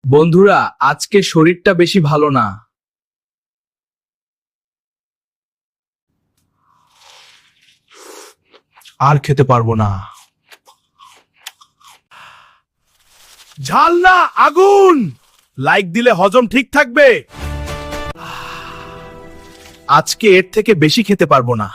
বন্ধুরা, আজকে শরীরটা বেশি ভালো না। আর খেতে পারবো না। ঝাল না, আগুন। লাইক দিলে হজম ঠিক থাকবে। আজকে এর থেকে বেশি খেতে পারবো না।